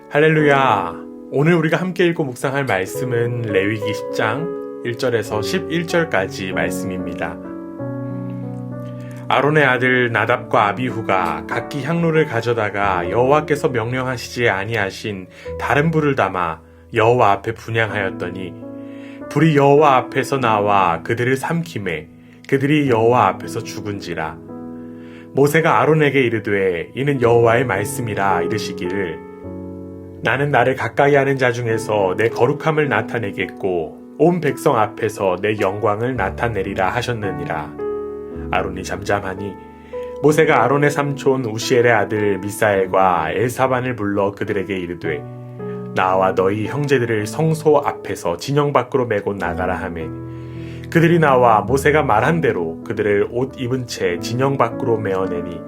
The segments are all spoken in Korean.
할렐루야! 오늘 우리가 함께 읽고 묵상할 말씀은 레위기 10장 1절에서 11절까지 말씀입니다. 아론의 아들 나답과 아비후가 각기 향로를 가져다가 여호와께서 명령하시지 아니하신 다른 불을 담아 여호와 앞에 분향하였더니 불이 여호와 앞에서 나와 그들을 삼키매 그들이 여호와 앞에서 죽은지라. 모세가 아론에게 이르되 이는 여호와의 말씀이라 이르시기를 나는 나를 가까이 하는 자 중에서 내 거룩함을 나타내겠고 온 백성 앞에서 내 영광을 나타내리라 하셨느니라. 아론이 잠잠하니 모세가 아론의 삼촌 우시엘의 아들 미사엘과 엘사반을 불러 그들에게 이르되 나와 너희 형제들을 성소 앞에서 진영 밖으로 메고 나가라 하매 그들이 나와 모세가 말한 대로 그들을 옷 입은 채 진영 밖으로 메어내니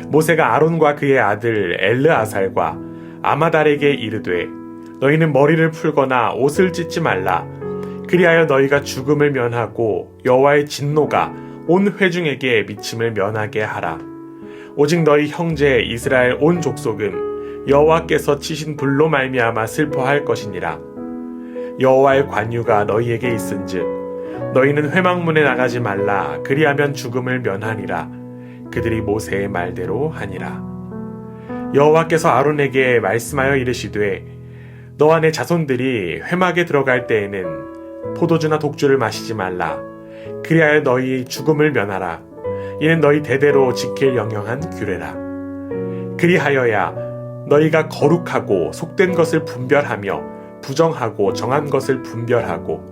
모세가 아론과 그의 아들 엘르아살과 아마달에게 이르되 너희는 머리를 풀거나 옷을 찢지 말라. 그리하여 너희가 죽음을 면하고 여호와의 진노가 온 회중에게 미침을 면하게 하라. 오직 너희 형제 이스라엘 온 족속은 여호와께서 치신 불로 말미암아 슬퍼할 것이니라. 여호와의 관유가 너희에게 있은즉 너희는 회막문에 나가지 말라. 그리하면 죽음을 면하니라. 그들이 모세의 말대로 하니라. 여호와께서 아론에게 말씀하여 이르시되 너와 내 자손들이 회막에 들어갈 때에는 포도주나 독주를 마시지 말라. 그리하여 너희 죽음을 면하라. 이는 너희 대대로 지킬 영영한 규례라. 그리하여야 너희가 거룩하고 속된 것을 분별하며 부정하고 정한 것을 분별하고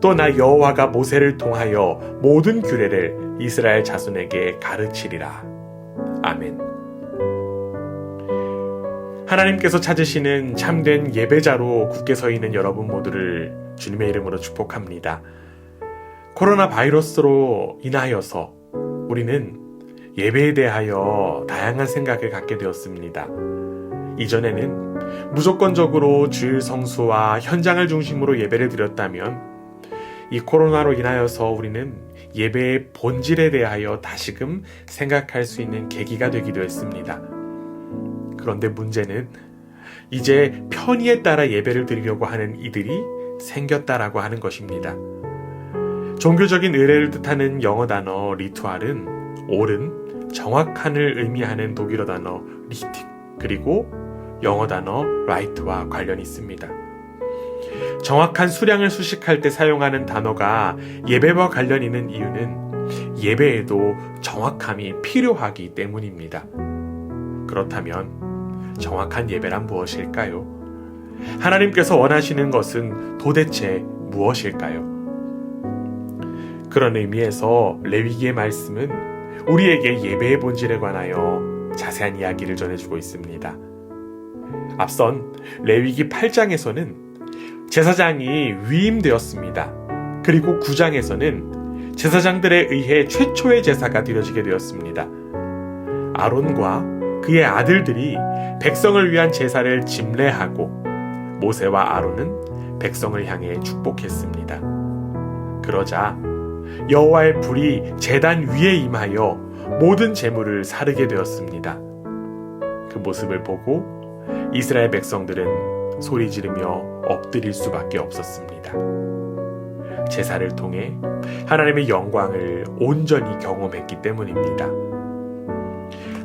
또 나 여호와가 모세를 통하여 모든 규례를 이스라엘 자손에게 가르치리라. 아멘. 하나님께서 찾으시는 참된 예배자로 굳게 서 있는 여러분 모두를 주님의 이름으로 축복합니다. 코로나 바이러스로 인하여서 우리는 예배에 대하여 다양한 생각을 갖게 되었습니다. 이전에는 무조건적으로 주일 성수와 현장을 중심으로 예배를 드렸다면 이 코로나로 인하여서 우리는 예배의 본질에 대하여 다시금 생각할 수 있는 계기가 되기도 했습니다. 그런데 문제는 이제 편의에 따라 예배를 드리려고 하는 이들이 생겼다라고 하는 것입니다. 종교적인 의례를 뜻하는 영어 단어 리투알은 옳은, 정확한을 의미하는 독일어 단어 리틱, 그리고 영어 단어 right와 관련이 있습니다. 정확한 수량을 수식할 때 사용하는 단어가 예배와 관련 있는 이유는 예배에도 정확함이 필요하기 때문입니다. 그렇다면 정확한 예배란 무엇일까요? 하나님께서 원하시는 것은 도대체 무엇일까요? 그런 의미에서 레위기의 말씀은 우리에게 예배의 본질에 관하여 자세한 이야기를 전해주고 있습니다. 앞선 레위기 8장에서는 제사장이 위임되었습니다. 그리고 9장에서는 제사장들에 의해 최초의 제사가 드려지게 되었습니다. 아론과 그의 아들들이 백성을 위한 제사를 집례하고 모세와 아론은 백성을 향해 축복했습니다. 그러자 여호와의 불이 제단 위에 임하여 모든 제물을 사르게 되었습니다. 그 모습을 보고 이스라엘 백성들은 소리 지르며 엎드릴 수밖에 없었습니다. 제사를 통해 하나님의 영광을 온전히 경험했기 때문입니다.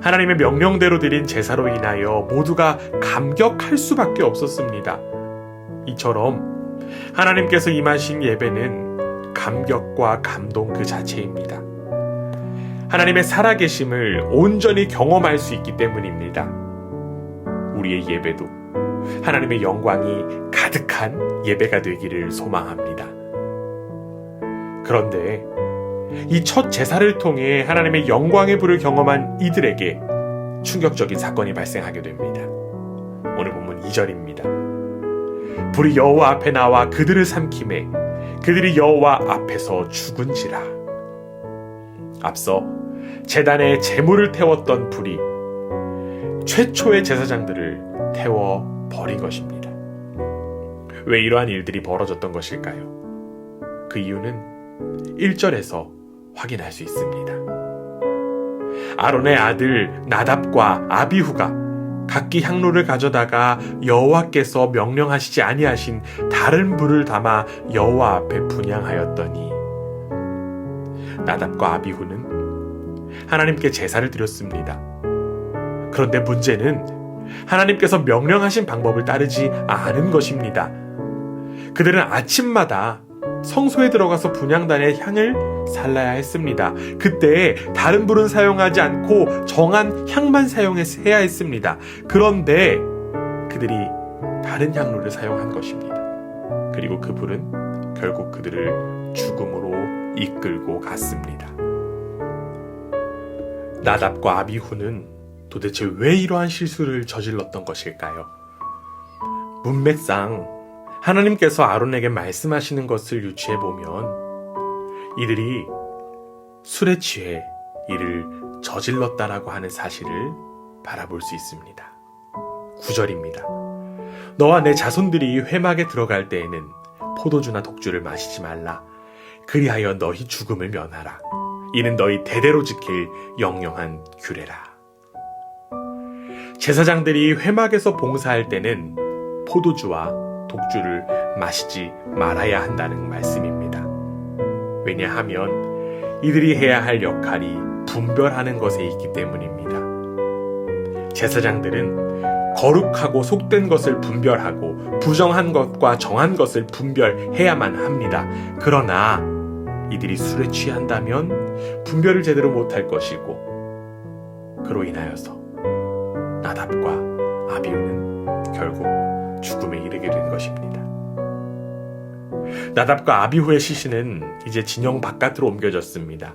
하나님의 명령대로 드린 제사로 인하여 모두가 감격할 수밖에 없었습니다. 이처럼 하나님께서 임하신 예배는 감격과 감동 그 자체입니다. 하나님의 살아계심을 온전히 경험할 수 있기 때문입니다. 우리의 예배도 하나님의 영광이 가득한 예배가 되기를 소망합니다. 그런데 이 첫 제사를 통해 하나님의 영광의 불을 경험한 이들에게 충격적인 사건이 발생하게 됩니다. 오늘 본문 2절입니다. 불이 여호와 앞에 나와 그들을 삼키매 그들이 여호와 앞에서 죽은지라. 앞서 제단에 제물을 태웠던 불이 최초의 제사장들을 태워 버린 것입니다. 왜 이러한 일들이 벌어졌던 것일까요? 그 이유는 1절에서 확인할 수 있습니다. 아론의 아들 나답과 아비후가 각기 향로를 가져다가 여호와께서 명령하시지 아니하신 다른 불을 담아 여호와 앞에 분향하였더니 나답과 아비후는 하나님께 제사를 드렸습니다. 그런데 문제는 하나님께서 명령하신 방법을 따르지 않은 것입니다. 그들은 아침마다 성소에 들어가서 분향단의 향을 살라야 했습니다. 그때 다른 불은 사용하지 않고 정한 향만 사용해야 했습니다. 그런데 그들이 다른 향로를 사용한 것입니다. 그리고 그 불은 결국 그들을 죽음으로 이끌고 갔습니다. 나답과 아비후는 도대체 왜 이러한 실수를 저질렀던 것일까요? 문맥상 하나님께서 아론에게 말씀하시는 것을 유추해보면 이들이 술에 취해 이를 저질렀다라고 하는 사실을 바라볼 수 있습니다. 9절입니다. 너와 내 자손들이 회막에 들어갈 때에는 포도주나 독주를 마시지 말라. 그리하여 너희 죽음을 면하라. 이는 너희 대대로 지킬 영영한 규례라. 제사장들이 회막에서 봉사할 때는 포도주와 독주를 마시지 말아야 한다는 말씀입니다. 왜냐하면 이들이 해야 할 역할이 분별하는 것에 있기 때문입니다. 제사장들은 거룩하고 속된 것을 분별하고 부정한 것과 정한 것을 분별해야만 합니다. 그러나 이들이 술에 취한다면 분별을 제대로 못할 것이고 그로 인하여서 나답과 아비후는 결국 죽음에 이르게 된 것입니다. 나답과 아비후의 시신은 이제 진영 바깥으로 옮겨졌습니다.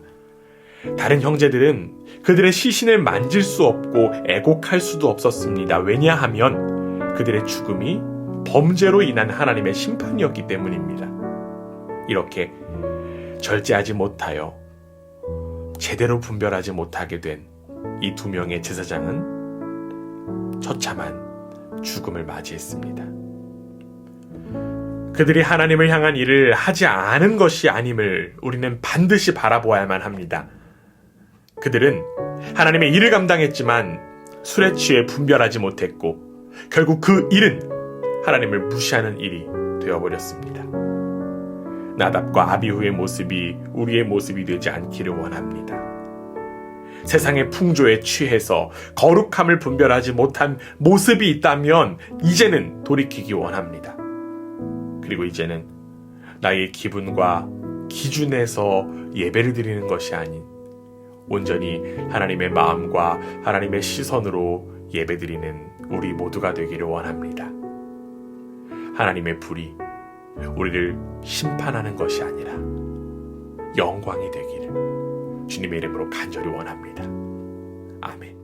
다른 형제들은 그들의 시신을 만질 수 없고 애곡할 수도 없었습니다. 왜냐하면 그들의 죽음이 범죄로 인한 하나님의 심판이었기 때문입니다. 이렇게 절제하지 못하여 제대로 분별하지 못하게 된 이 2명의 제사장은 처참한 죽음을 맞이했습니다. 그들이 하나님을 향한 일을 하지 않은 것이 아님을 우리는 반드시 바라보아야만 합니다. 그들은 하나님의 일을 감당했지만 술에 취해 분별하지 못했고 결국 그 일은 하나님을 무시하는 일이 되어버렸습니다. 나답과 아비후의 모습이 우리의 모습이 되지 않기를 원합니다. 세상의 풍조에 취해서 거룩함을 분별하지 못한 모습이 있다면 이제는 돌이키기 원합니다. 그리고 이제는 나의 기분과 기준에서 예배를 드리는 것이 아닌 온전히 하나님의 마음과 하나님의 시선으로 예배드리는 우리 모두가 되기를 원합니다. 하나님의 불이 우리를 심판하는 것이 아니라 영광이 되기를 주님의 이름으로 간절히 원합니다. 아멘.